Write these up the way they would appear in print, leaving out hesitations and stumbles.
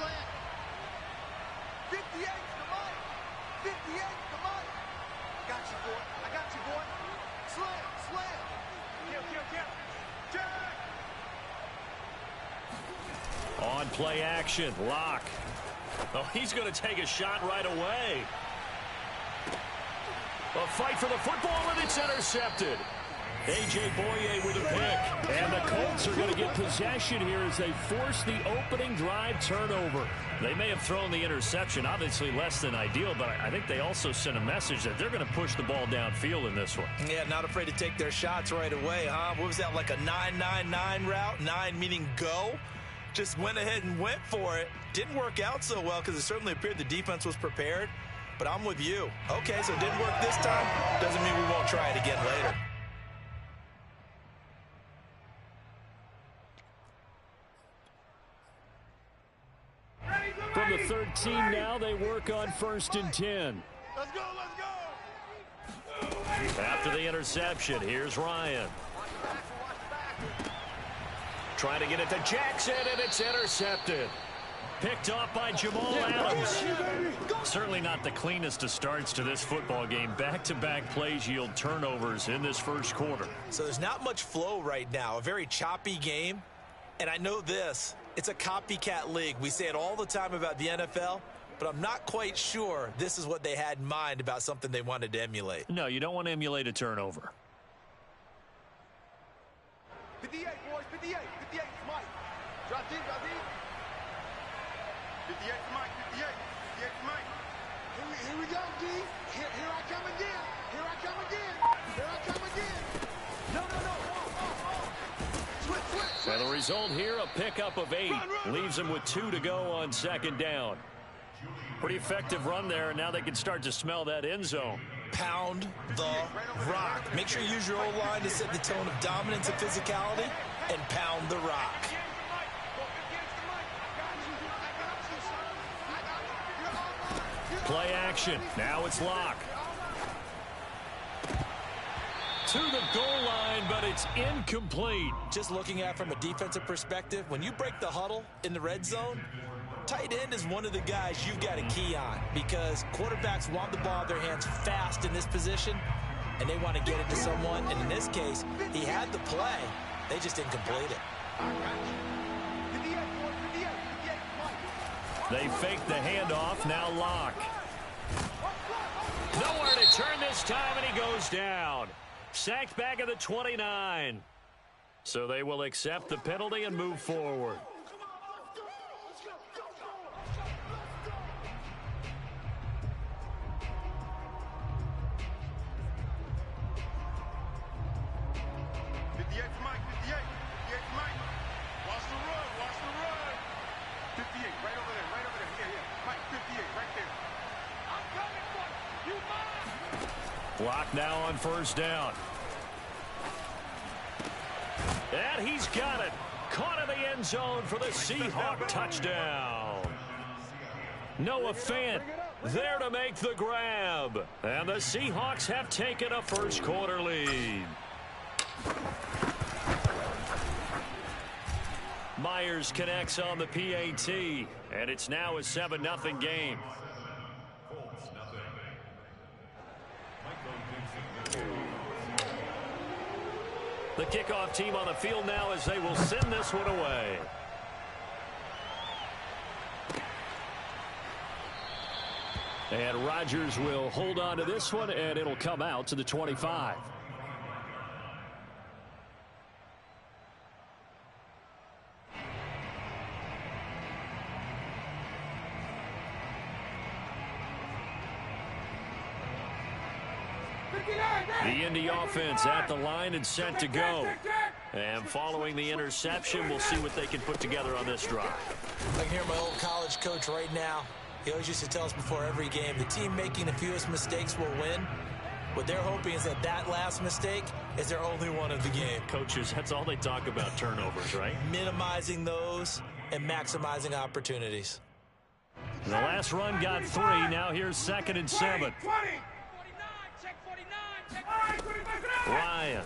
slant. 58 to Mike. 58 to Mike. I got you, boy. I got you, boy. Slam, slam. Kill. Jack. On play action, Lock. Oh, he's going to take a shot right away. A fight for the football, and it's intercepted. A.J. Boye with a pick. And the Colts are going to get possession here as they force the opening drive turnover. They may have thrown the interception, obviously less than ideal, but I think they also sent a message that they're going to push the ball downfield in this one. Yeah, not afraid to take their shots right away, huh? What was that, like a 9-9-9 route? 9 meaning go? Just went ahead and went for it. Didn't work out so well because it certainly appeared the defense was prepared. But I'm with you. Okay, so it didn't work this time. Doesn't mean we won't try it again later. From the 13 now, they work on 1st and 10. Let's go. After the interception, here's Ryan. Trying to get it to Jackson, and it's intercepted. Picked off by Jamal Adams. Certainly not the cleanest of starts to this football game. Back-to-back plays yield turnovers in this first quarter. So there's not much flow right now. A very choppy game. And I know this. It's a copycat league. We say it all the time about the NFL, but I'm not quite sure this is what they had in mind about something they wanted to emulate. No, you don't want to emulate a turnover. 58, boys. 58. 58 to Mike. Drop deep. 58 to Mike. 58 to Mike. Here we go, D. Here I come again. No. Switch. And the result here, a pickup of 8. Leaves them with 2 to go on 2nd down. Pretty effective run there, and now they can start to smell that end zone. Pound the rock. Make sure you use your O-line to set the tone of dominance and physicality, and pound the rock. Play action. Now it's Lock. To the goal line, but it's incomplete. Just looking at it from a defensive perspective, when you break the huddle in the red zone, tight end is one of the guys you've got to key on because quarterbacks want the ball in their hands fast in this position, and they want to get it to someone. And in this case, he had the play. They just didn't complete it. They fake the handoff. Now Lock. Nowhere to turn this time, and he goes down. Sacked back at the 29. So they will accept the penalty and move forward. Block now on 1st down. And he's got it. Caught in the end zone for the Seahawks touchdown. Noah Fant there to make the grab. And the Seahawks have taken a first quarter lead. Myers connects on the PAT. And it's now a 7-0 game. The kickoff team on the field now as they will send this one away. And Rodgers will hold on to this one, and it'll come out to the 25. The Indy offense at the line and set to go. And following the interception, we'll see what they can put together on this drive. I can hear my old college coach right now. He always used to tell us before every game, the team making the fewest mistakes will win. What they're hoping is that last mistake is their only one of the game. Coaches, that's all they talk about, turnovers, right? Minimizing those and maximizing opportunities. The last run got 3. Now here's 2nd and 7. Ryan.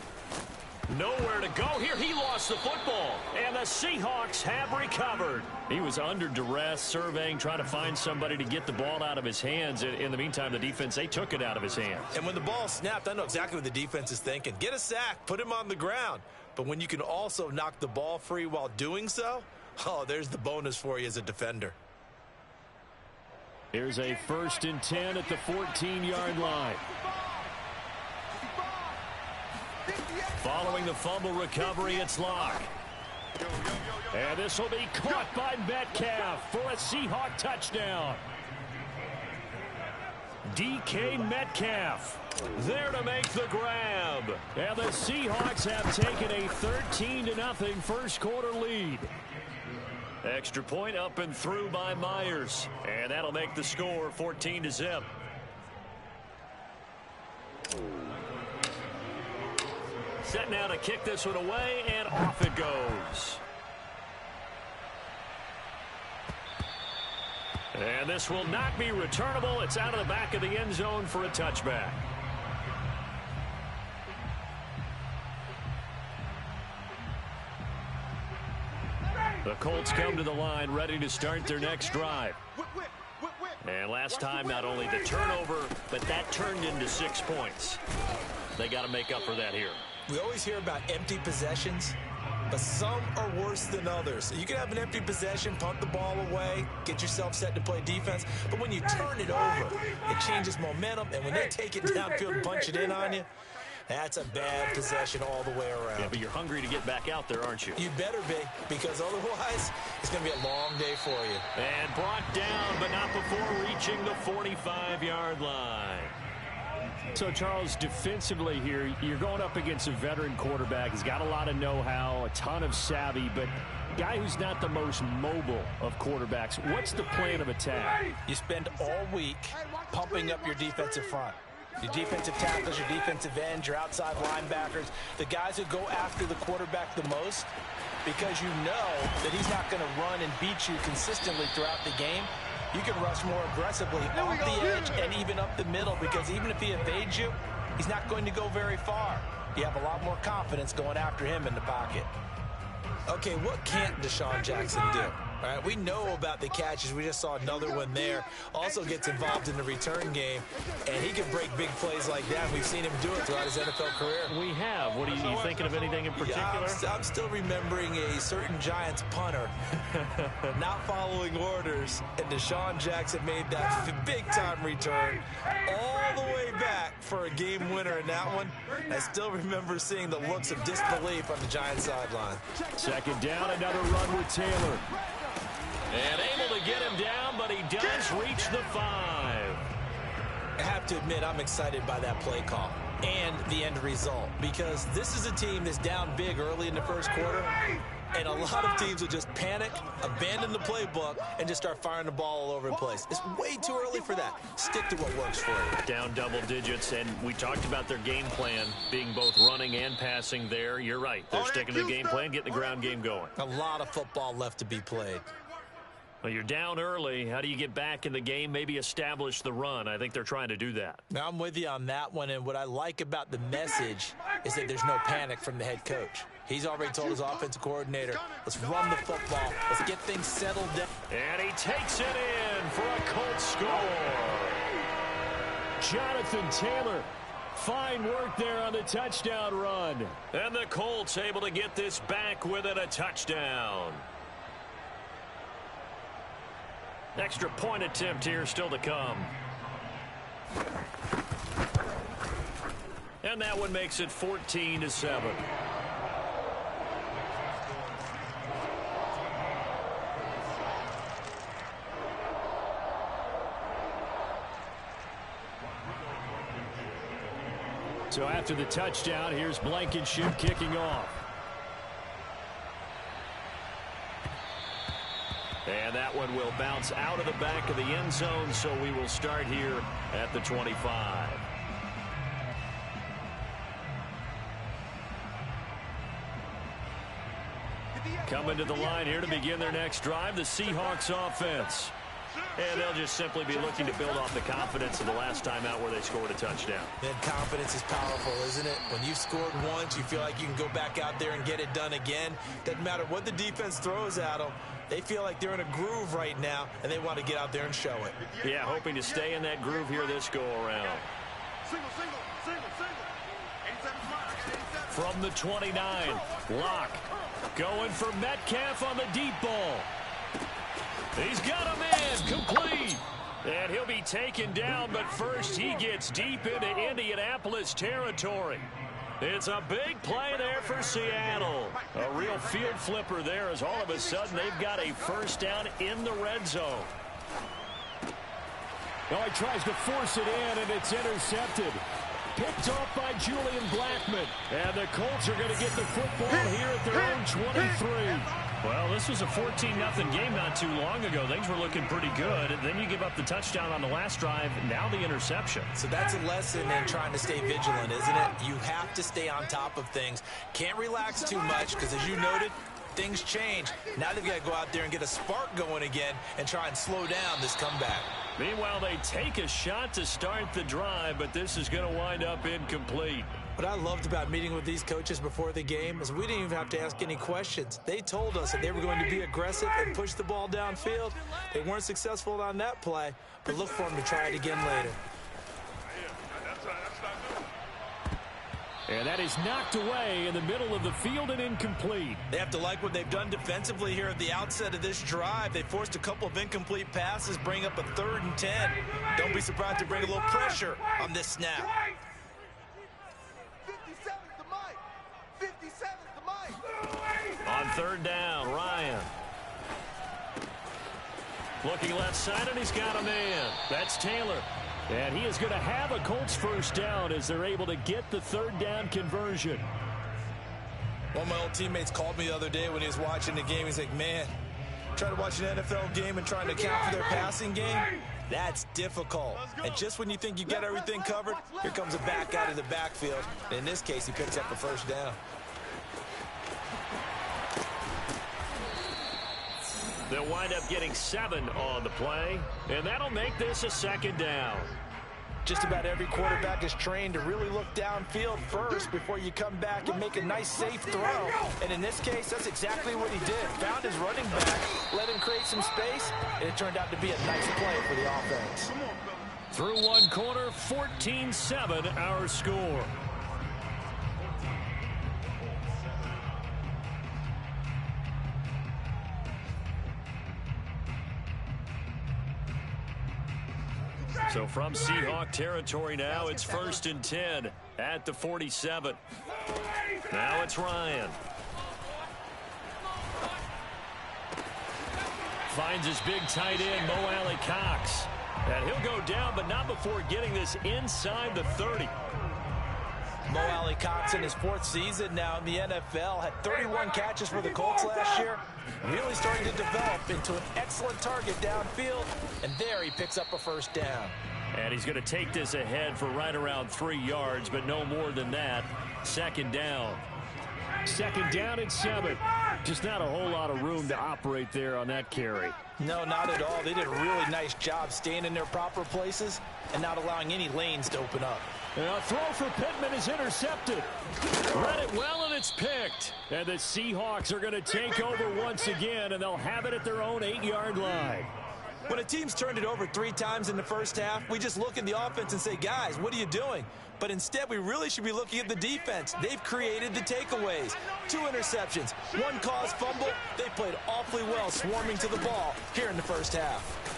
Nowhere to go here. He lost the football. And the Seahawks have recovered. He was under duress, surveying, trying to find somebody to get the ball out of his hands. In the meantime, the defense, they took it out of his hands. And when the ball snapped, I know exactly what the defense is thinking. Get a sack, put him on the ground. But when you can also knock the ball free while doing so, oh, there's the bonus for you as a defender. Here's a 1st and 10 at the 14-yard line. Following the fumble recovery, it's Locke. And this will be caught by Metcalf for a Seahawk touchdown. DK Metcalf there to make the grab. And the Seahawks have taken a 13-0 first quarter lead. Extra point up and through by Myers. And that'll make the score 14-0. Set now to kick this one away, and off it goes. And this will not be returnable. It's out of the back of the end zone for a touchback. The Colts come to the line, ready to start their next drive. And last time, not only the turnover, but that turned into 6 points. They got to make up for that here. We always hear about empty possessions, but some are worse than others. You can have an empty possession, punt the ball away, get yourself set to play defense, but when you turn it over, it changes momentum, and when they take it downfield and punch it in on you, that's a bad possession all the way around. Yeah, but you're hungry to get back out there, aren't you? You better be, because otherwise it's going to be a long day for you. And brought down, but not before reaching the 45-yard line. So, Charles, defensively here, you're going up against a veteran quarterback. He's got a lot of know-how, a ton of savvy, but guy who's not the most mobile of quarterbacks. What's the plan of attack? You spend all week pumping up your defensive front. Your defensive tackles, your defensive ends, your outside linebackers, the guys who go after the quarterback the most, because you know that he's not going to run and beat you consistently throughout the game. You can rush more aggressively off the edge and even up the middle, because even if he evades you, he's not going to go very far. You have a lot more confidence going after him in the pocket. Okay, what can't Deshaun Jackson do? All right, we know about the catches. We just saw another one there. Also gets involved in the return game, and he can break big plays like that. We've seen him do it throughout his NFL career. We have. What are you thinking of anything in particular? Yeah, I'm still remembering a certain Giants punter not following orders, and Deshaun Jackson made that big-time return all the way back for a game winner in that one. I still remember seeing the looks of disbelief on the Giants sideline. Second down, another run with Taylor. And able to get him down, but he does reach the 5. I have to admit, I'm excited by that play call and the end result, because this is a team that's down big early in the first quarter, and a lot of teams will just panic, abandon the playbook, and just start firing the ball all over the place. It's way too early for that. Stick to what works for you. Down double digits, and we talked about their game plan being both running and passing there. You're right. They're sticking to the game plan, getting the ground game going. A lot of football left to be played. Well, you're down early. How do you get back in the game, maybe establish the run? I think they're trying to do that. Now, I'm with you on that one, and what I like about the message is that there's no panic from the head coach. He's already told his offensive coordinator, let's run the football. Let's get things settled down. And he takes it in for a Colts score. Jonathan Taylor, fine work there on the touchdown run. And the Colts able to get this back within a touchdown. Extra point attempt here still to come. And that one makes it 14-7. So after the touchdown, here's Blankenship kicking off. And that one will bounce out of the back of the end zone, so we will start here at the 25. Coming to the line here to begin their next drive, the Seahawks offense. And they'll just simply be looking to build off the confidence of the last time out where they scored a touchdown. And confidence is powerful, isn't it? When you've scored once, you feel like you can go back out there and get it done again. Doesn't matter what the defense throws at them. They feel like they're in a groove right now, and they want to get out there and show it. Yeah, hoping to stay in that groove here this go-around. From the 29, Locke going for Metcalf on the deep ball. He's got a man, complete. And he'll be taken down, but first he gets deep into Indianapolis territory. It's a big play there for Seattle. A real field flipper there as all of a sudden they've got a first down in the red zone. Oh, he tries to force it in, and it's intercepted. Picked off by Julian Blackmon. And the Colts are going to get the football here at their own 23. Well, this was a 14-0 game not too long ago. Things were looking pretty good. And then you give up the touchdown on the last drive. Now the interception. So that's a lesson in trying to stay vigilant, isn't it? You have to stay on top of things. Can't relax too much because, as you noted, things change. Now they've got to go out there and get a spark going again and try and slow down this comeback. Meanwhile, they take a shot to start the drive, but this is going to wind up incomplete. What I loved about meeting with these coaches before the game is we didn't even have to ask any questions. They told us that they were going to be aggressive and push the ball downfield. They weren't successful on that play, but look for them to try it again later. And that is knocked away in the middle of the field and incomplete. They have to like what they've done defensively here at the outset of this drive. They forced a couple of incomplete passes, bring up a 3rd and 10. Don't be surprised to bring a little pressure on this snap. 57's the mic. 57's the mic. On 3rd down, Ryan. Looking left side, and he's got a man. That's Taylor. And he is going to have a Colts first down as they're able to get the 3rd down conversion. One of my old teammates called me the other day when he was watching the game. He's like, man, trying to watch an NFL game and trying to account for their passing game, that's difficult. And just when you think you get everything covered, here comes a back out of the backfield. And in this case, he picks up the first down. They'll wind up getting 7 on the play, and that'll make this a 2nd down. Just about every quarterback is trained to really look downfield first before you come back and make a nice, safe throw. And in this case, that's exactly what he did. Found his running back, let him create some space, and it turned out to be a nice play for the offense. Through one quarter, 14-7 our score. So from Seahawk territory now, it's 1st and 10 at the 47. Now it's Ryan. Finds his big tight end, Mo Alley Cox. And he'll go down, but not before getting this inside the 30. Mo Alley Cox in his 4th season now in the NFL had 31 catches for the Colts last year. Really starting to develop into an excellent target downfield. And there he picks up a first down. And he's going to take this ahead for right around 3 yards, but no more than that. 2nd down. 2nd down and 7. Just not a whole lot of room to operate there on that carry. No, not at all. They did a really nice job staying in their proper places and not allowing any lanes to open up. And a throw for Pittman is intercepted. Read it well, and it's picked. And the Seahawks are going to take over once again, and they'll have it at their own 8-yard line. When a team's turned it over 3 times in the first half, we just look at the offense and say, guys, what are you doing? But instead, we really should be looking at the defense. They've created the takeaways. 2 interceptions, 1 caused fumble. They played awfully well swarming to the ball here in the first half.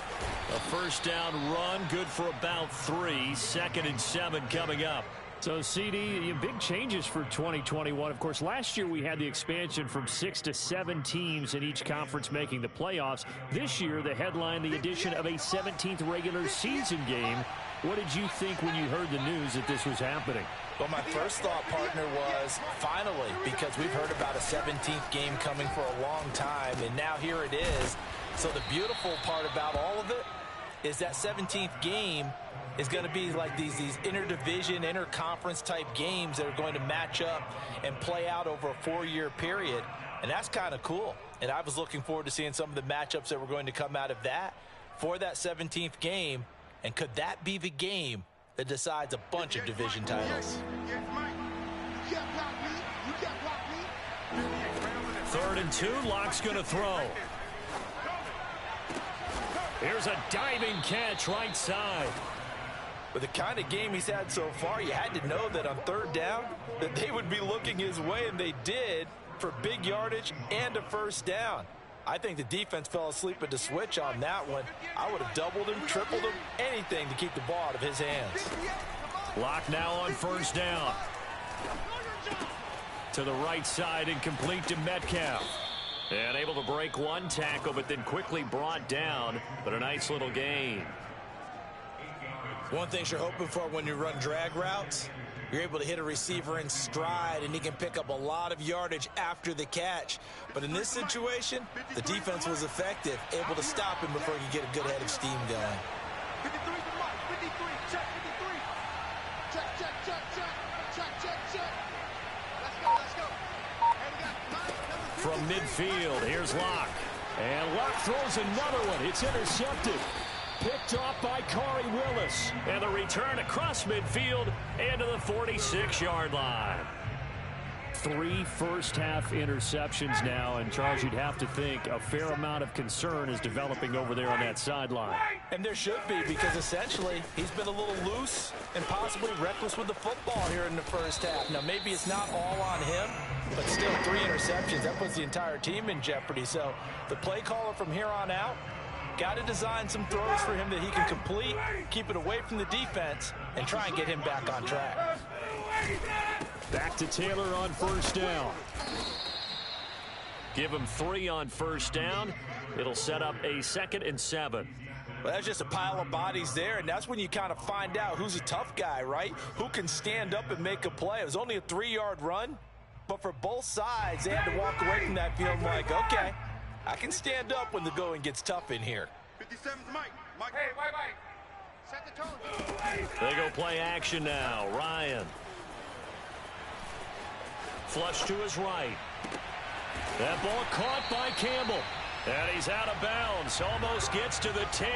A first down run, good for about 3. 2nd and 7 coming up. So, CD, big changes for 2021. Of course, last year we had the expansion from 6 to 7 teams in each conference making the playoffs. This year, the headline, the addition of a 17th regular season game. What did you think when you heard the news that this was happening? Well, my first thought, partner, was finally, because we've heard about a 17th game coming for a long time, and now here it is. So the beautiful part about all of it is that 17th game is going to be like these interdivision, interconference type games that are going to match up and play out over a 4-year period. And that's kind of cool. And I was looking forward to seeing some of the matchups that were going to come out of that. for that 17th game, and could that be the game that decides a bunch of division titles? 3rd and 2, Locke's going to throw. Here's a diving catch right side. With the kind of game he's had so far, you had to know that on 3rd down that they would be looking his way, and they did, for big yardage and a 1st down. I think the defense fell asleep at the switch on that one. I would have doubled him, tripled him, anything to keep the ball out of his hands. Locke now on 1st down. To the right side and complete to Metcalf. And able to break one tackle, but then quickly brought down. But a nice little gain. One thing you're hoping for when you run drag routes, you're able to hit a receiver in stride, and he can pick up a lot of yardage after the catch. But in this situation, the defense was effective, able to stop him before he could get a good head of steam going. 53 to Mike. 53. Check 53. Check, check, check, check. Check, check, check. Let's go, let's go. And we got Mike, number 50. From midfield, here's Locke. And Locke throws another one. It's intercepted. Picked off by Corey Willis. And the return across midfield and to the 46-yard line. 3 first-half interceptions now. And, Charles, you'd have to think a fair amount of concern is developing over there on that sideline. And there should be, because essentially he's been a little loose and possibly reckless with the football here in the 1st half. Now, maybe it's not all on him, but still 3 interceptions. That puts the entire team in jeopardy. So the play caller from here on out got to design some throws for him that he can complete, keep it away from the defense, and try and get him back on track. Back to Taylor on 1st down. Give him 3 on 1st down. It'll set up a 2nd and 7. Well, that's just a pile of bodies there, and that's when you kind of find out who's a tough guy, right? Who can stand up and make a play. It was only a 3-yard run, but for both sides, they had to walk away from that feeling like, okay, I can stand up when the going gets tough in here. 57's Mike. Mike. Hey, Mike. Set the tone. They go play action now. Ryan. Flush to his right. That ball caught by Campbell. And he's out of bounds. Almost gets to the 10.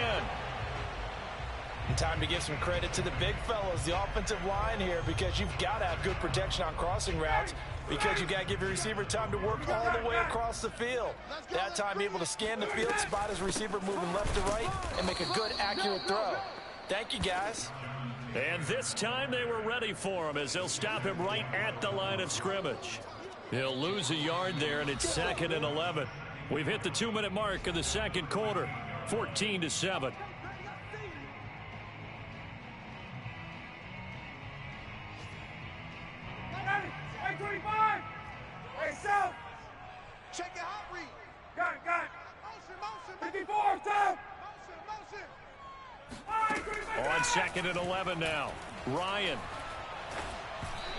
And time to give some credit to the big fellows, the offensive line here, because you've got to have good protection on crossing routes, because you've got to give your receiver time to work all the way across the field. That time able to scan the field, spot his receiver moving left to right, and make a good, accurate throw. Thank you, guys. And this time they were ready for him as they'll stop him right at the line of scrimmage. He'll lose a yard there, and it's 2nd and 11. We've hit the 2-minute mark of the 2nd quarter, 14-7. Check your hot read. Got it. Motion. 54, stop. Motion. On 2nd and 11 now. Ryan.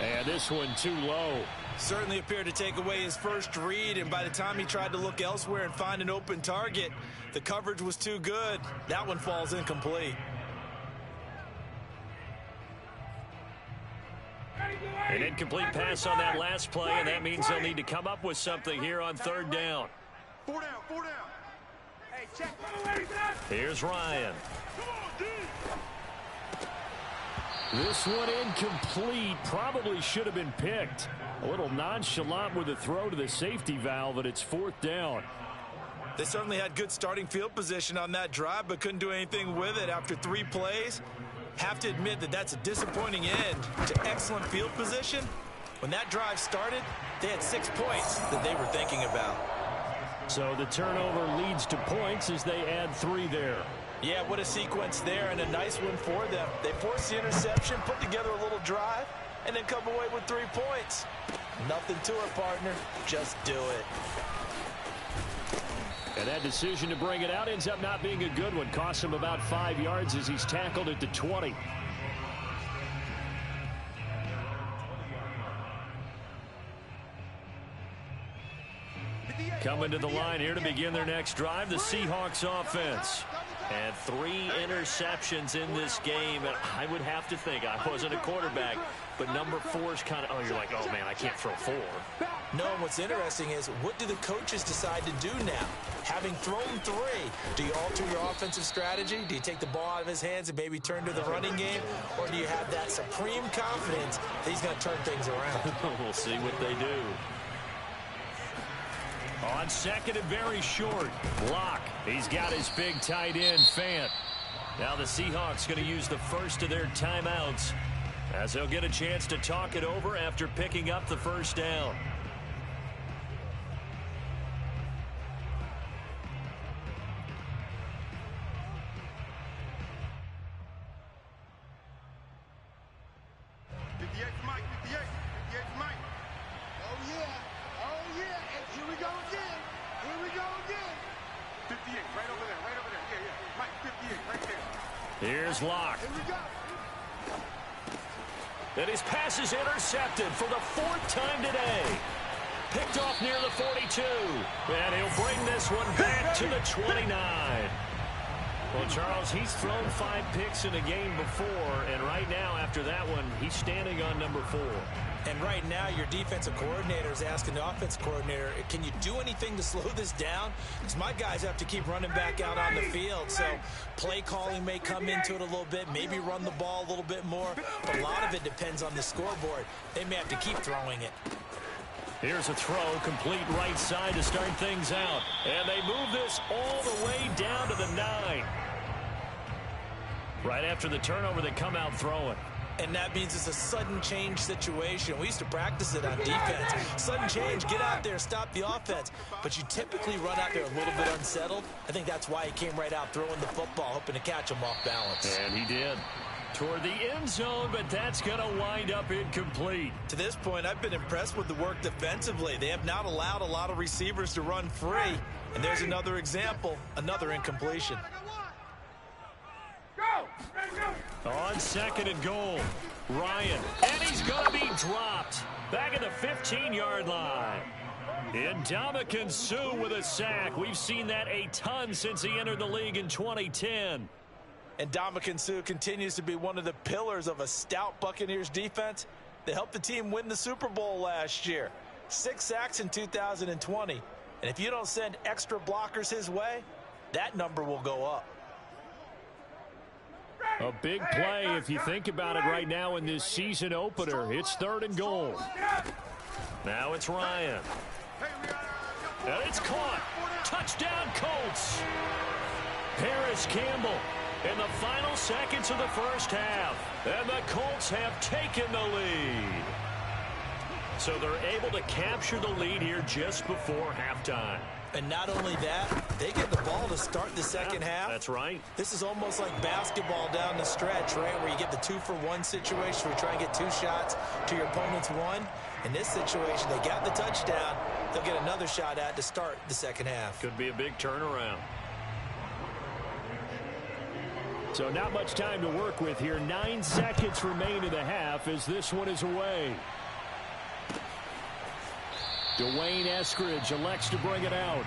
And this one too low. Certainly appeared to take away his first read, and by the time he tried to look elsewhere and find an open target, the coverage was too good. That one falls incomplete. An incomplete pass on that last play, and that means they'll need to come up with something here on 3rd down. 4 down. Hey, check. Here's Ryan. This one incomplete. Probably should have been picked. A little nonchalant with a throw to the safety valve, and it's 4th down. They certainly had good starting field position on that drive, but couldn't do anything with it after 3 plays. Have to admit that that's a disappointing end to excellent field position. When that drive started, they had 6 points that they were thinking about. So the turnover leads to points as they add 3 there. Yeah, what a sequence there, and a nice one for them. They forced the interception, put together a little drive, and then come away with 3 points. Nothing to it, partner. Just do it. And that decision to bring it out ends up not being a good one. Costs him about 5 yards as he's tackled at the 20. Coming to the line here to begin their next drive, the Seahawks offense. And 3 interceptions in this game. And I would have to think, I wasn't a quarterback, but number 4 is kind of, oh, you're like, oh, man, I can't throw 4. No, and what's interesting is, what do the coaches decide to do now? Having thrown 3, do you alter your offensive strategy? Do you take the ball out of his hands and maybe turn to the running game? Or do you have that supreme confidence that he's going to turn things around? We'll see what they do. On second and very short. Block. He's got his big tight end, Fant. Now the Seahawks going to use the first of their timeouts as they'll get a chance to talk it over after picking up the first down. Here's Locke. And his pass is intercepted for the 4th time today. Picked off near the 42. And he'll bring this one back to the 29. Well, Charles, he's thrown 5 picks in a game before, and right now, after that one, he's standing on number 4. And right now, your defensive coordinator is asking the offensive coordinator, can you do anything to slow this down? Because my guys have to keep running back out on the field. So play calling may come into it a little bit, maybe run the ball a little bit more. But a lot of it depends on the scoreboard. They may have to keep throwing it. Here's a throw, complete right side to start things out. And they move this all the way down to the 9. Right after the turnover, they come out throwing. And that means it's a sudden change situation. We used to practice it on defense. Sudden change, get out there, stop the offense. But you typically run out there a little bit unsettled. I think that's why he came right out throwing the football, hoping to catch him off balance. And he did. Toward the end zone, but that's going to wind up incomplete. To this point, I've been impressed with the work defensively. They have not allowed a lot of receivers to run free. And there's another example, another incompletion. On second and goal, Ryan, and he's going to be dropped back at the 15-yard line. Ndamukong Suh with a sack. We've seen that a ton since he entered the league in 2010. And Ndamukong Suh continues to be one of the pillars of a stout Buccaneers defense. They helped the team win the Super Bowl last year. 6 sacks in 2020. And if you don't send extra blockers his way, that number will go up. A big play if you think about it right now in this season opener. It's 3rd and goal. Now it's Ryan. And it's caught. Touchdown Colts. Paris Campbell in the final seconds of the first half. And the Colts have taken the lead. So they're able to capture the lead here just before halftime. And not only that, they get the ball to start the second half. That's right. This is almost like basketball down the stretch, right, where you get the 2-for-1 situation where you try and get 2 shots to your opponent's 1. In this situation, they got the touchdown. They'll get another shot at to start the second half. Could be a big turnaround. So not much time to work with here. 9 seconds remain in the half as this one is away. Dwayne Eskridge elects to bring it out.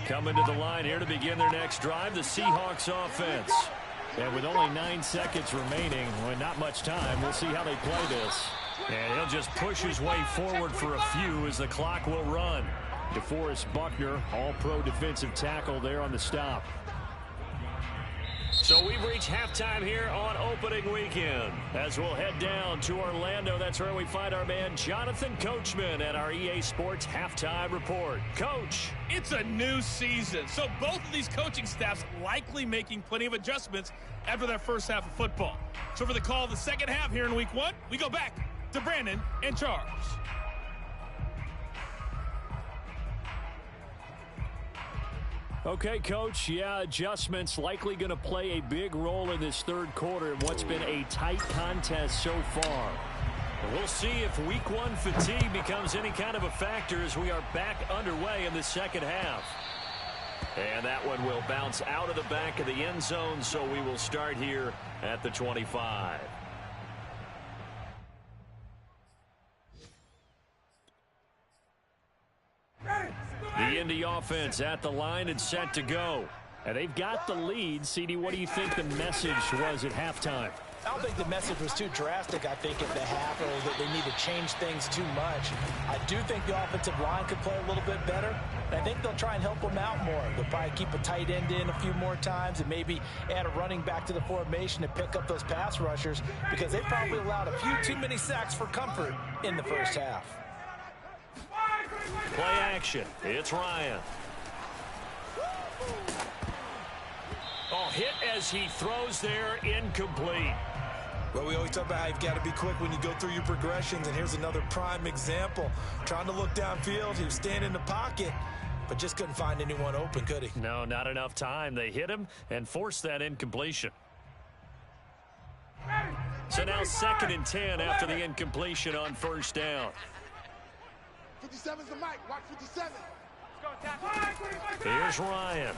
Coming to the line here to begin their next drive, the Seahawks offense. And with only 9 seconds remaining, well, not much time, we'll see how they play this. And he'll just push his way forward for a few as the clock will run. DeForest Buckner, all-pro defensive tackle there on the stop. So we've reached halftime here on opening weekend. As we'll head down to Orlando, that's where we find our man Jonathan Coachman at our EA Sports Halftime Report. Coach. It's a new season, so both of these coaching staffs likely making plenty of adjustments after that first half of football. So for the call of the second half here in week 1, we go back to Brandon and Charles. Okay, Coach, yeah, adjustments likely going to play a big role in this third quarter in what's been a tight contest so far. And we'll see if week one fatigue becomes any kind of a factor as we are back underway in the second half. And that one will bounce out of the back of the end zone, so we will start here at the 25. The Indy offense at the line and set to go. And they've got the lead. CD, what do you think the message was at halftime? I don't think the message was too drastic, I think, at the half, or that they need to change things too much. I do think the offensive line could play a little bit better. And I think they'll try and help them out more. They'll probably keep a tight end in a few more times and maybe add a running back to the formation and pick up those pass rushers, because they probably allowed a few too many sacks for comfort in the first half. Play action. It's Ryan. Oh, hit as he throws there, incomplete. Well, we always talk about how you've got to be quick when you go through your progressions, and here's another prime example. Trying to look downfield, he was standing in the pocket, but just couldn't find anyone open, could he? No, not enough time. They hit him and forced that incompletion. So now 2nd and 10 after the incompletion on first down. 57's the mic. Watch 57. Here's Ryan.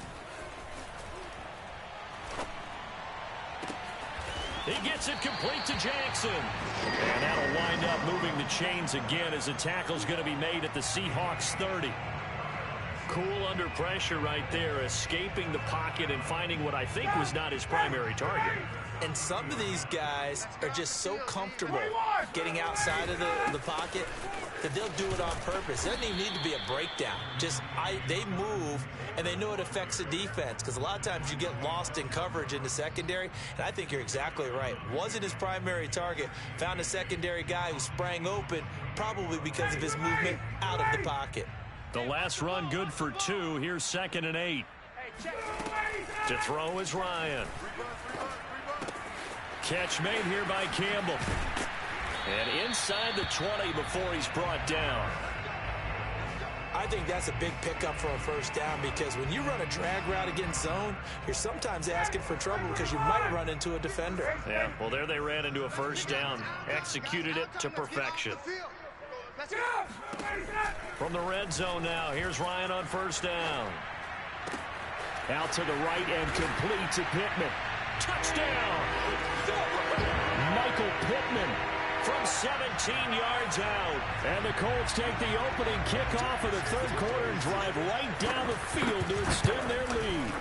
He gets it complete to Jackson. And that'll wind up moving the chains again as a tackle's going to be made at the Seahawks 30. Cool under pressure right there, escaping the pocket and finding what I think was not his primary target. And some of these guys are just so comfortable getting outside of the pocket that they'll do it on purpose. It doesn't even need to be a breakdown. They move, and they know it affects the defense, because a lot of times you get lost in coverage in the secondary, and I think you're exactly right. Wasn't his primary target. Found a secondary guy who sprang open, probably because of his movement out of the pocket. The last run good for 2. Here's 2nd and 8. To throw is Ryan. Catch made here by Campbell. And inside the 20 before he's brought down. I think that's a big pickup for a first down, because when you run a drag route against zone, you're sometimes asking for trouble because you might run into a defender. Yeah, well, there they ran into a first down. Executed it to perfection. From the red zone now, here's Ryan on first down. Out to the right and complete to Pittman. Touchdown! Michael Pittman from 17 yards out. And the Colts take the opening kickoff of the third quarter and drive right down the field to extend their lead.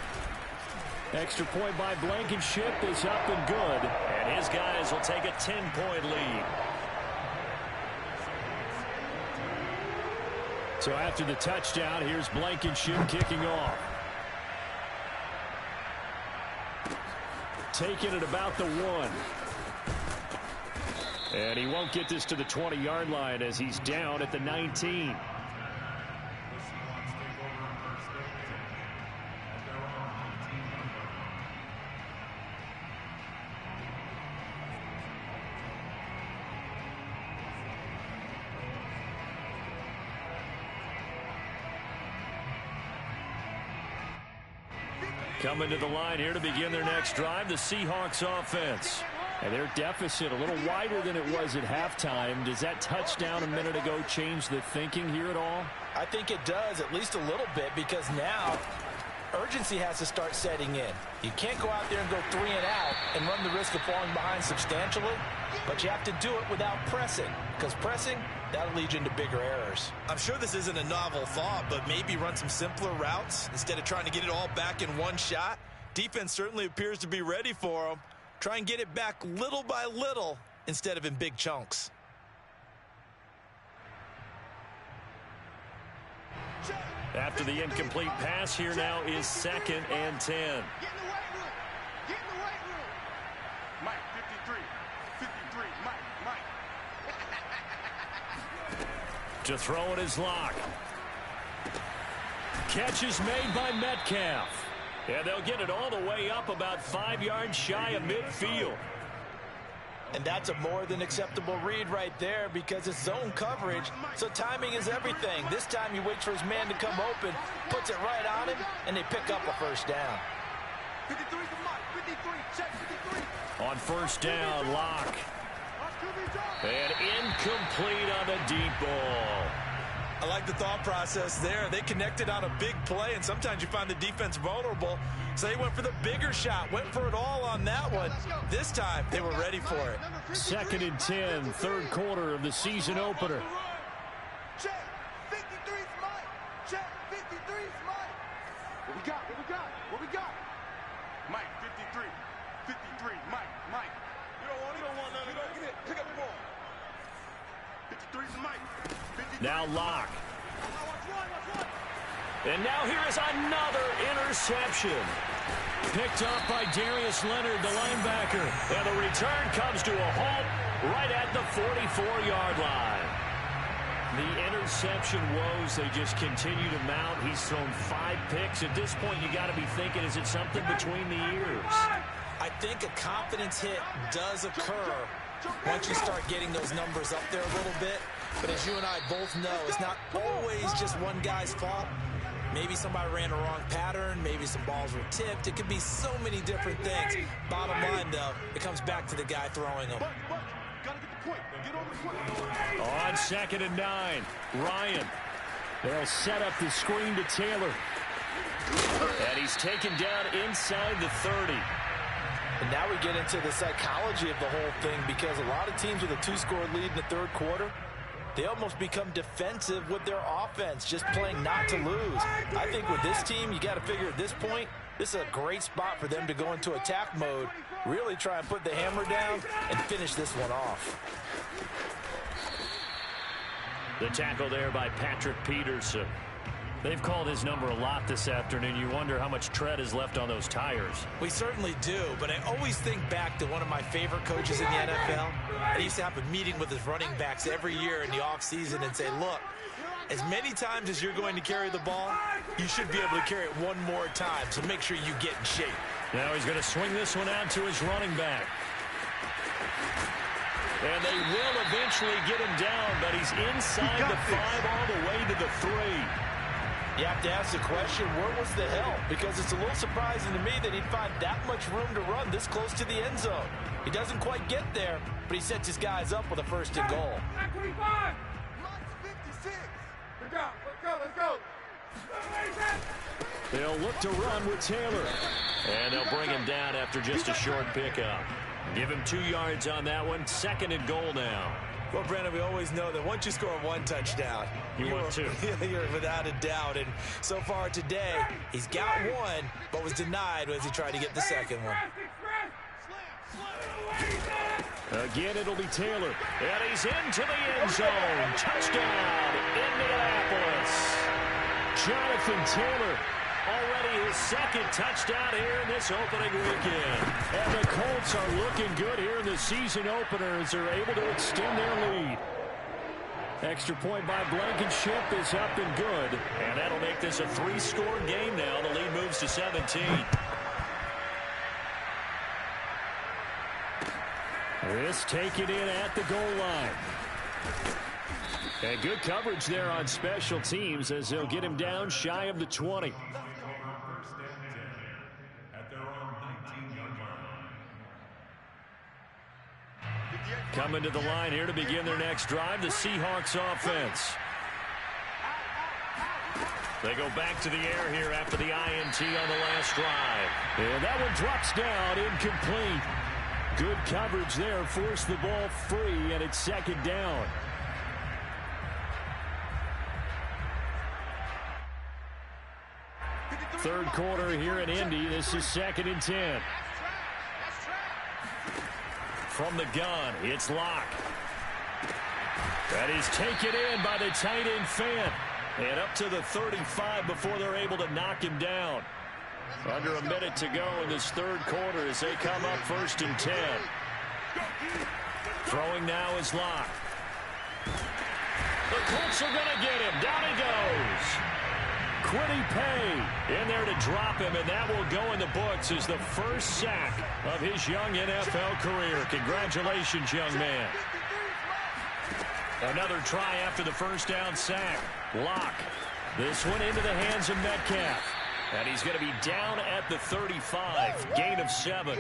Extra point by Blankenship is up and good. And his guys will take a 10-point lead. So after the touchdown, here's Blankenship kicking off. Taking it about the 1. And he won't get this to the 20-yard line as he's down at the 19. Coming to the line here to begin their next drive, the Seahawks offense. And their deficit a little wider than it was at halftime. Does that touchdown a minute ago change the thinking here at all? I think it does, at least a little bit, because now urgency has to start setting in. You can't go out there and go 3 and out and run the risk of falling behind substantially, but you have to do it without pressing, because pressing, that'll lead you into bigger errors. I'm sure this isn't a novel thought, but maybe run some simpler routes instead of trying to get it all back in one shot. Defense certainly appears to be ready for them. Try and get it back little by little instead of in big chunks. After the incomplete pass, here now is 2nd and 10. Get in the weight room. Get in the weight room. Mike, 53. 53. Mike. To throw it is Locke. Catch is made by Metcalf. And they'll get it all the way up about 5 yards shy of midfield. And that's a more than acceptable read right there because it's zone coverage, so timing is everything. This time he waits for his man to come open, puts it right on him, and they pick up a first down. 53 to Mike. 53. Check 53. On first down, Locke. And incomplete on the deep ball. I like the thought process there. They connected on a big play, and sometimes you find the defense vulnerable. So they went for the bigger shot, went for it all on that one. This time, they were ready for it. 2nd and 10, third quarter of the season opener. Check. 53's Mike. Check. 53's Mike. What we got? What we got? What we got? Mike, 53. 53. Mike. You don't want it? You don't want none of it. Get it. Pick up the ball. 53's Mike. 53. Now Locke. And now here is another interception. Picked up by Darius Leonard, the linebacker. And the return comes to a halt right at the 44-yard line. The interception woes, they just continue to mount. He's thrown 5 picks. At this point, you got to be thinking, is it something between the ears? I think a confidence hit does occur once you start getting those numbers up there a little bit. But as you and I both know, it's not always just one guy's fault. Maybe somebody ran a wrong pattern. Maybe some balls were tipped. It could be so many different things. Bottom line, though, it comes back to the guy throwing them. On 2nd and 9, Ryan. They'll set up the screen to Taylor. And he's taken down inside the 30. And now we get into the psychology of the whole thing because a lot of teams with a 2-score lead in the third quarter, they almost become defensive with their offense, just playing not to lose. I think with this team, you got to figure at this point, this is a great spot for them to go into attack mode, really try and put the hammer down and finish this one off. The tackle there by Patrick Peterson. They've called his number a lot this afternoon. You wonder how much tread is left on those tires. We certainly do, but I always think back to one of my favorite coaches in the NFL. And he used to have a meeting with his running backs every year in the offseason and say, look, as many times as you're going to carry the ball, you should be able to carry it one more time, so make sure you get in shape. Now he's going to swing this one out to his running back. And they will eventually get him down, but he's inside the 5 all the way to the 3. You have to ask the question, where was the help? Because it's a little surprising to me that he'd find that much room to run this close to the end zone. He doesn't quite get there, but he sets his guys up with a 1st and goal. 25. Mike's 56. Let's go. They'll look to run with Taylor. And they'll bring him down after just a short pickup. Give him 2 yards on that one. 2nd and goal now. Well, Brandon, we always know that once you score 1 touchdown, you want 2. You're without a doubt. And so far today, he's got 1, but was denied as he tried to get the 2nd one. Again, it'll be Taylor. And he's into the end zone. Touchdown, Indianapolis. Jonathan Taylor. Already his 2nd touchdown here in this opening weekend. And the Colts are looking good here in the season opener as they're able to extend their lead. Extra point by Blankenship is up and good. And that'll make this a 3-score game now. The lead moves to 17. This taken in at the goal line. And good coverage there on special teams as they'll get him down shy of the 20. Coming to the line here to begin their next drive, the Seahawks offense. They go back to the air here after the INT on the last drive. And that one drops down, incomplete. Good coverage there, forced the ball free, and it's 2nd down. Third quarter here in Indy. This is 2nd and 10. From the gun, it's Locke. And he's taken in by the tight end Fant. And up to the 35 before they're able to knock him down. Under a minute to go in this third quarter as they come up 1st and 10. Throwing now is Locke. The Colts are going to get him. Down he goes. Quiddy Pay in there to drop him, and that will go in the books as the first sack of his young NFL career. Congratulations, young man. Another try after the first down sack. Locke. This one into the hands of Metcalf. And he's going to be down at the 35. Gain of 7.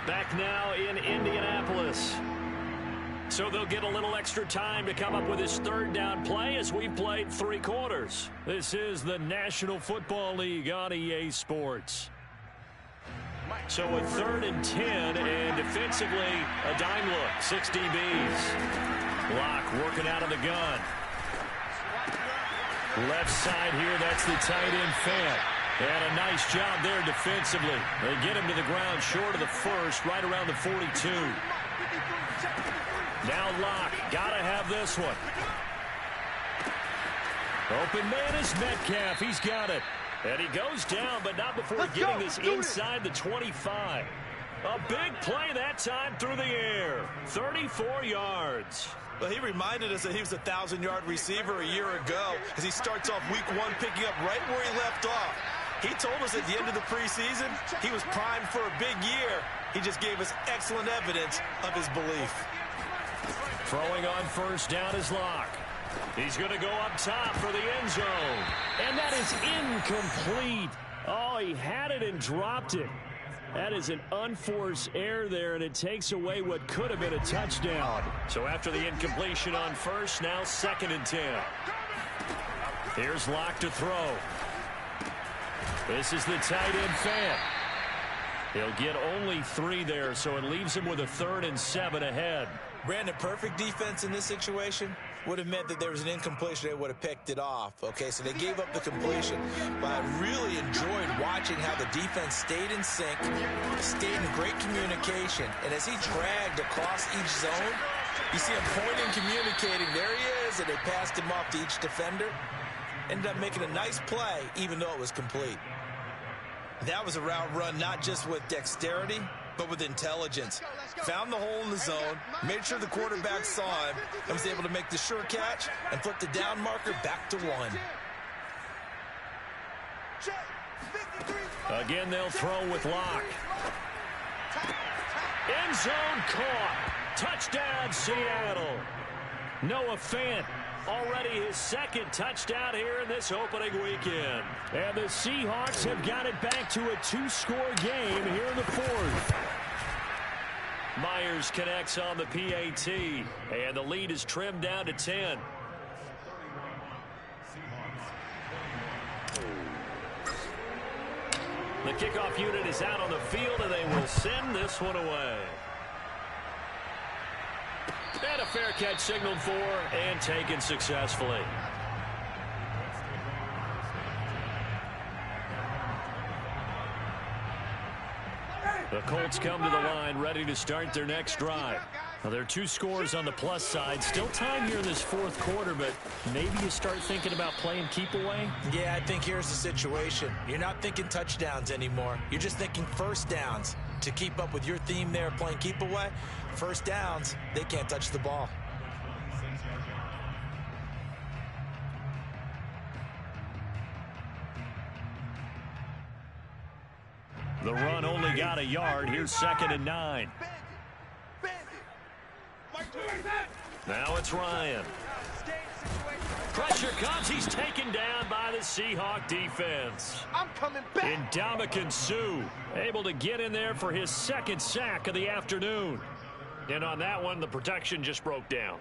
Back now in Indianapolis. So they'll get a little extra time to come up with his third down play as we've played 3 quarters. This is the National Football League on EA Sports. So a 3rd and 10, and defensively a dime look. 6 DBs. Locke working out of the gun. Left side here, that's the tight end Fant. And a nice job there defensively. They get him to the ground short of the first, right around the 42. Now Locke, gotta have this one. Open man is Metcalf, he's got it. And he goes down, but not before getting this inside the 25. A big play that time through the air. 34 yards. Well, he reminded us that he was a 1,000-yard receiver a year ago as he starts off week 1 picking up right where he left off. He told us at the end of the preseason he was primed for a big year. He just gave us excellent evidence of his belief. Throwing on first down is Locke. He's going to go up top for the end zone. And that is incomplete. Oh, he had it and dropped it. That is an unforced error there, and it takes away what could have been a touchdown. So after the incompletion on first, now 2nd and 10. Here's Locke to throw. This is the tight end Fant. He'll get only 3 there, so it leaves him with a 3rd and 7 ahead. Brandon, perfect defense in this situation would have meant that there was an incompletion. They would have picked it off. Okay, so they gave up the completion. But I really enjoyed watching how the defense stayed in sync, stayed in great communication. And as he dragged across each zone, you see him pointing, communicating. There he is, and they passed him off to each defender. Ended up making a nice play, even though it was complete. That was a route run not just with dexterity, but with intelligence. Found the hole in the zone, made sure the quarterback saw him, and was able to make the sure catch and flip the down marker back to 1. Again, they'll throw with Locke. End zone caught. Touchdown, Seattle. Noah Fant. Already his 2nd touchdown here in this opening weekend. And the Seahawks have got it back to a 2-score game here in the 4th. Myers connects on the PAT, and the lead is trimmed down to 10. The kickoff unit is out on the field, and they will send this one away. And a fair catch signaled for and taken successfully. The Colts come to the line ready to start their next drive. Now, there are 2 scores on the plus side. Still time here in this 4th quarter, but maybe you start thinking about playing keep away? Yeah, I think here's the situation. You're not thinking touchdowns anymore. You're just thinking first downs. To keep up with your theme there, playing keep away, first downs, they can't touch the ball. The run only got a yard. Here's 2nd and 9. Now it's Ryan. Pressure comes. He's taken down by the Seahawk defense. I'm coming back. Ndamukong Suh able to get in there for his 2nd sack of the afternoon. And on that one, the protection just broke down.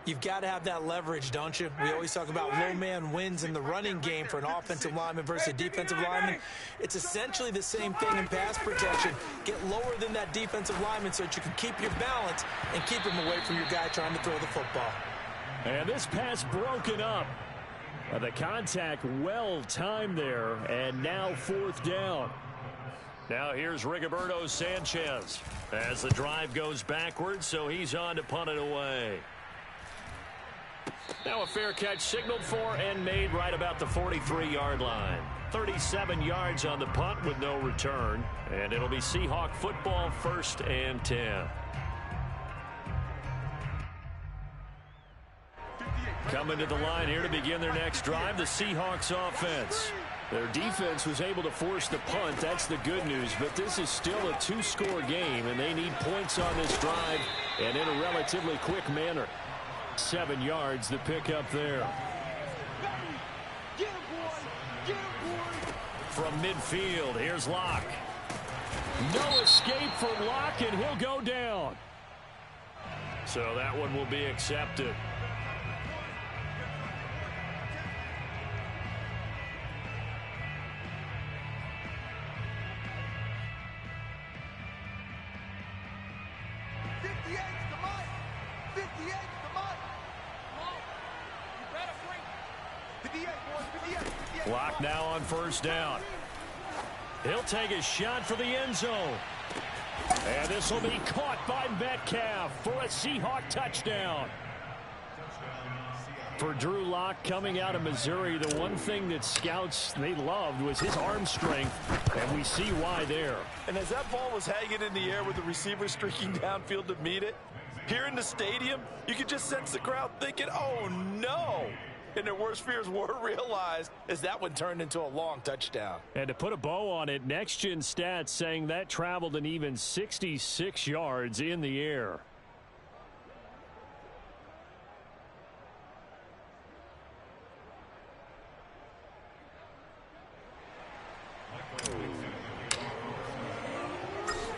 You've got to have that leverage, don't you? We always talk about low man wins in the running game for an offensive lineman versus a defensive lineman. It's essentially the same thing in pass protection. Get lower than that defensive lineman so that you can keep your balance and keep him away from your guy trying to throw the football. And this pass broken up. The contact well timed there, and now 4th down. Now here's Rigoberto Sanchez as the drive goes backwards, so he's on to punt it away. Now a fair catch signaled for and made right about the 43-yard line. 37 yards on the punt with no return, and it'll be Seahawk football, 1st and 10. Coming to the line here to begin their next drive, the Seahawks offense. Their defense was able to force the punt. That's the good news, but this is still a 2-score game, and they need points on this drive and in a relatively quick manner. 7 yards, the pickup there. From midfield, here's Locke. No escape from Locke, and he'll go down. So that one will be accepted. Locke now on 1st down. He'll take a shot for the end zone. And this will be caught by Metcalf for a Seahawk touchdown. For Drew Lock coming out of Missouri, the one thing that scouts they loved was his arm strength, and we see why there. And as that ball was hanging in the air with the receiver streaking downfield to meet it, here in the stadium, you could just sense the crowd thinking, oh no. And their worst fears were realized as that one turned into a long touchdown. And to put a bow on it, Next Gen Stats saying that traveled an even 66 yards in the air.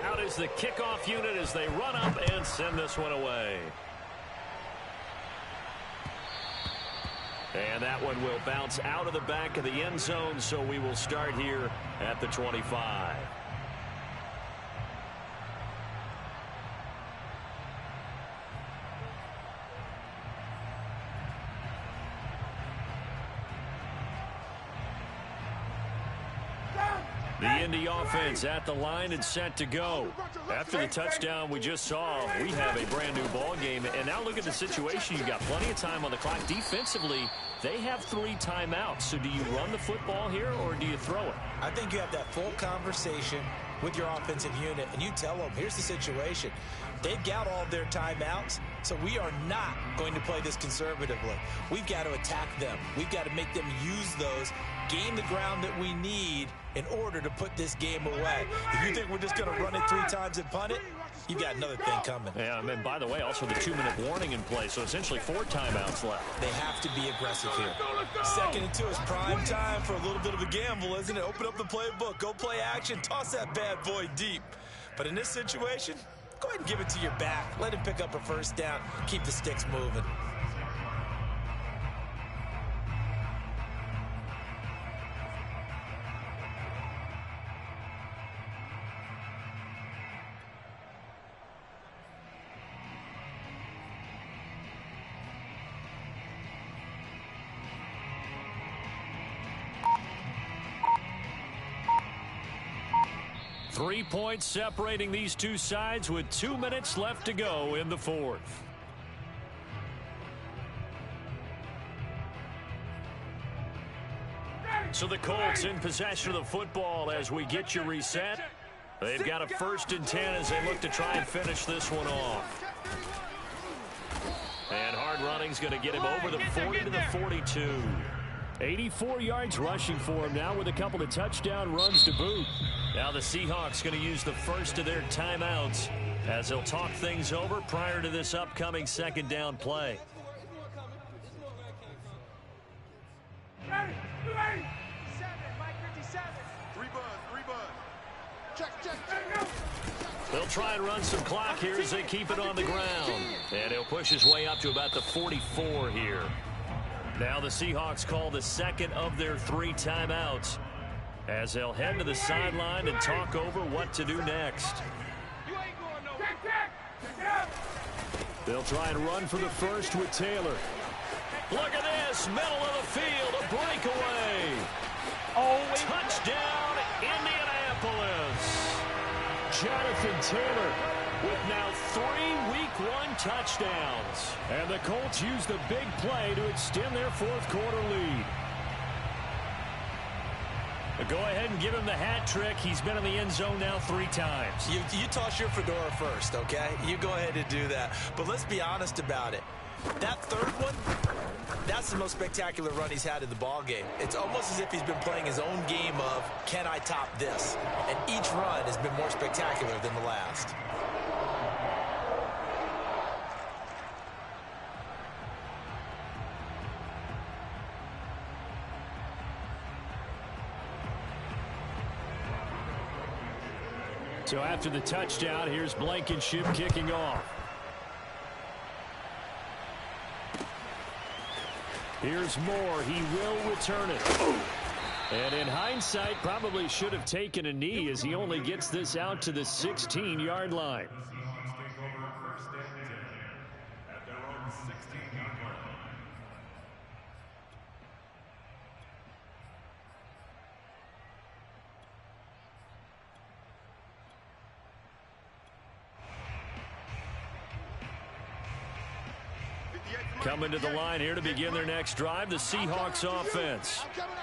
Out is the kickoff unit as they run up and send this one away. And that one will bounce out of the back of the end zone, so we will start here at the 25. The Indy offense at the line and set to go. After the touchdown we just saw, we have a brand new ball game. And now look at the situation. You've got plenty of time on the clock. Defensively, they have 3 timeouts. So do you run the football here or do you throw it? I think you have that full conversation with your offensive unit, and you tell them, here's the situation. They've got all their timeouts, so we are not going to play this conservatively. We've got to attack them. We've got to make them use those, gain the ground that we need in order to put this game away. If you think we're just going to run it 3 times and punt it, you've got another thing coming. Yeah, and by the way, also the 2-minute warning in play, so essentially 4 timeouts left. They have to be aggressive here. 2nd and 2 is prime time for a little bit of a gamble, isn't it? Open up the playbook, go play action, toss that bad boy deep. But in this situation, go ahead and give it to your back. Let him pick up a 1st down, keep the sticks moving. Three points separating these two sides with 2 minutes left to go in the 4th. So the Colts in possession of the football as we get you reset. They've got a 1st and 10 as they look to try and finish this one off. And hard running's going to get him over the 40 to the 42. 84 yards rushing for him now with a couple of touchdown runs to boot. Now the Seahawks going to use the first of their timeouts as they'll talk things over prior to this upcoming 2nd down play. They'll try and run some clock here as they keep it on the ground. And he'll push his way up to about the 44 here. Now the Seahawks call the 2nd of their 3 timeouts as they'll head to the sideline and talk over what to do next. They'll try and run for the 1st with Taylor. Look at this, middle of the field, a breakaway. Touchdown, Indianapolis. Jonathan Taylor with now 3 Week 1 touchdowns. And the Colts use the big play to extend their fourth quarter lead. Go ahead and give him the hat trick. He's been in the end zone now 3 times. You toss your fedora first, okay? You go ahead and do that. But let's be honest about it. That third one, that's the most spectacular run he's had in the ball game. It's almost as if he's been playing his own game of, can I top this? And each run has been more spectacular than the last. So after the touchdown, here's Blankenship kicking off. Here's Moore. He will return it. And in hindsight, probably should have taken a knee as he only gets this out to the 16-yard line. Coming to the line here to begin their next drive, the Seahawks offense.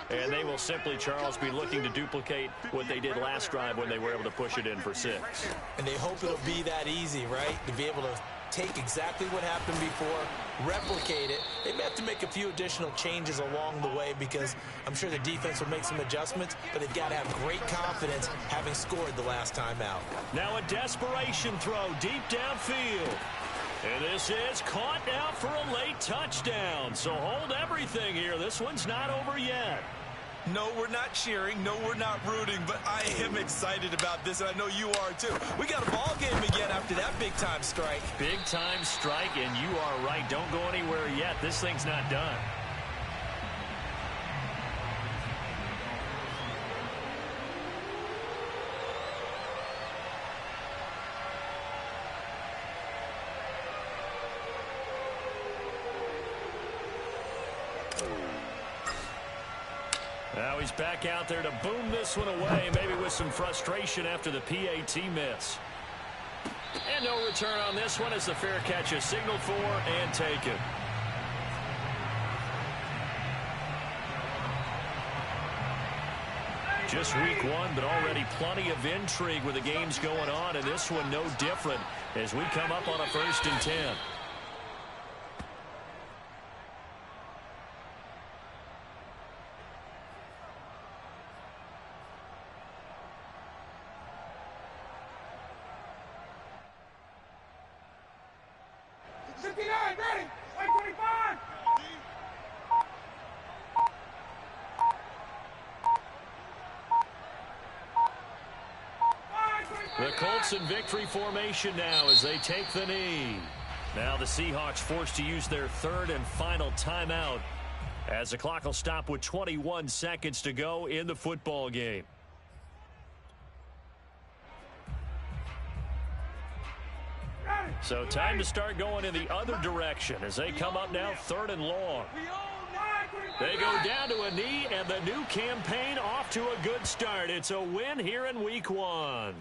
And they will simply, Charles, be looking to duplicate what they did last drive when they were able to push it in for 6. And they hope it'll be that easy, right? To be able to take exactly what happened before, replicate it. They may have to make a few additional changes along the way because I'm sure the defense will make some adjustments, but they've got to have great confidence having scored the last time out. Now a desperation throw deep downfield. And this is caught now for a late touchdown. So hold everything here. This one's not over yet. No, we're not cheering. No, we're not rooting. But I am excited about this, and I know you are too. We got a ball game again after that big-time strike. Big-time strike, and you are right. Don't go anywhere yet. This thing's not done. Now he's back out there to boom this one away, maybe with some frustration after the PAT miss. And no return on this one as the fair catch is signaled for and taken. Just week 1, but already plenty of intrigue with the games going on, and this one no different as we come up on a 1st and 10. The Colts in victory formation now as they take the knee. Now the Seahawks forced to use their 3rd and final timeout as the clock will stop with 21 seconds to go in the football game. So time to start going in the other direction as they come up now 3rd and long. They go down to a knee, and the new campaign off to a good start. It's a win here in week 1.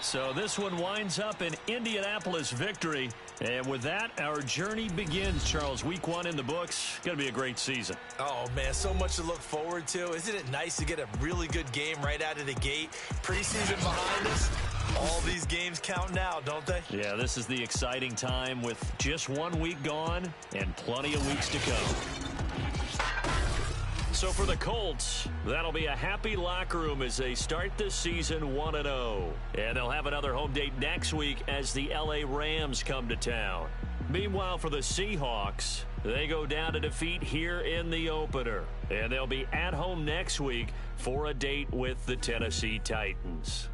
So this one winds up in Indianapolis victory. And with that, our journey begins, Charles. Week 1 in the books. Going to be a great season. Oh, man, so much to look forward to. Isn't it nice to get a really good game right out of the gate? Preseason behind us. All these games count now, don't they? Yeah, this is the exciting time with just 1 week gone and plenty of weeks to come. So for the Colts, that'll be a happy locker room as they start this season 1-0. And they'll have another home date next week as the LA Rams come to town. Meanwhile, for the Seahawks, they go down to defeat here in the opener. And they'll be at home next week for a date with the Tennessee Titans.